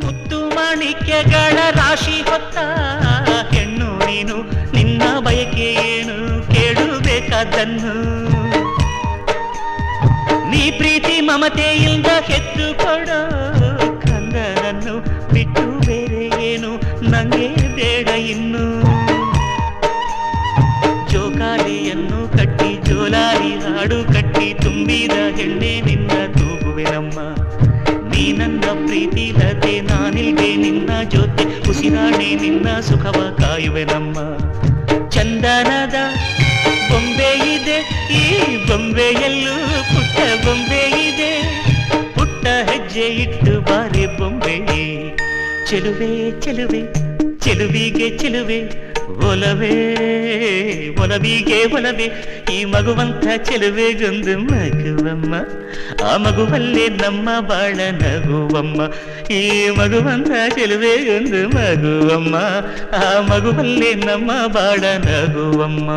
ಮುತ್ತು ಮಾಣಿಕ್ಯಗಳ ರಾಶಿ ಹೊತ್ತ ಹೆಣ್ಣು ನೀನು, ನಿನ್ನ ಬಯಕೆ ಏನು ಕೇಳಬೇಕಾದನ್ನು. ನೀ ಪ್ರೀತಿ ಮಮತೆಯಿಂದ ಹೆತ್ತು ಕೊಡೋ ಕಂದನನ್ನು ಬಿಟ್ಟು ಬೇರೆ ಏನು ನಂಗೆ ಬೇಡ ಇನ್ನು. ಜೋಕಾಲಿಯನ್ನು ಕಟ್ಟಿ ಜೋಲಾಲಿ ಹಾಡು ಕಟ್ಟಿ ತುಂಬಿದ ಹೆಣ್ಣೆ ನಿನ್ನ ತೂಗುವೆನಮ್ಮ. ನೀ ನನ್ನ ಪ್ರೀತಿ ಲತೆ, ನಾನಿಲ್ದೆ ನಿನ್ನ ಜೊತೆ ಉಸಿರಾಣೆ ನಿನ್ನ ಸುಖವ ಕಾಯುವೆನಮ್ಮ. ಚಂದನದ ಬೊಂಬೆ ಇದೆ ಈ ಬೊಂಬೆಯಲ್ಲೂ ಪುಟ್ಟ ಬೊಂಬೆ ಇದೆ, ಪುಟ್ಟ ಹೆಜ್ಜೆ ಇಟ್ಟು ಬಾರೆ ಬೊಂಬೆ. ಚೆಲುವೆ ಚೆಲುವೆ ಚೆಲುವಿಗೆ ಚೆಲುವೆ, ಒಲವೇ ಒಲವಿಗೆ ಒಲವೇ, ಈ ಮಗುವಂಥ ಚೆಲುವೆಗೊಂದು ಮಗುವಮ್ಮ. ಆ ಮಗುವಲ್ಲೇ ನಮ್ಮ ಬಾಳ ನಗುವಮ್ಮ. ಈ ಮಗುವಂಥ ಚೆಲುವೆಗೊಂದು ಮಗುವಮ್ಮ. ಆ ಮಗುವಲ್ಲೇ ನಮ್ಮ ಬಾಳ ನಗುವಮ್ಮ.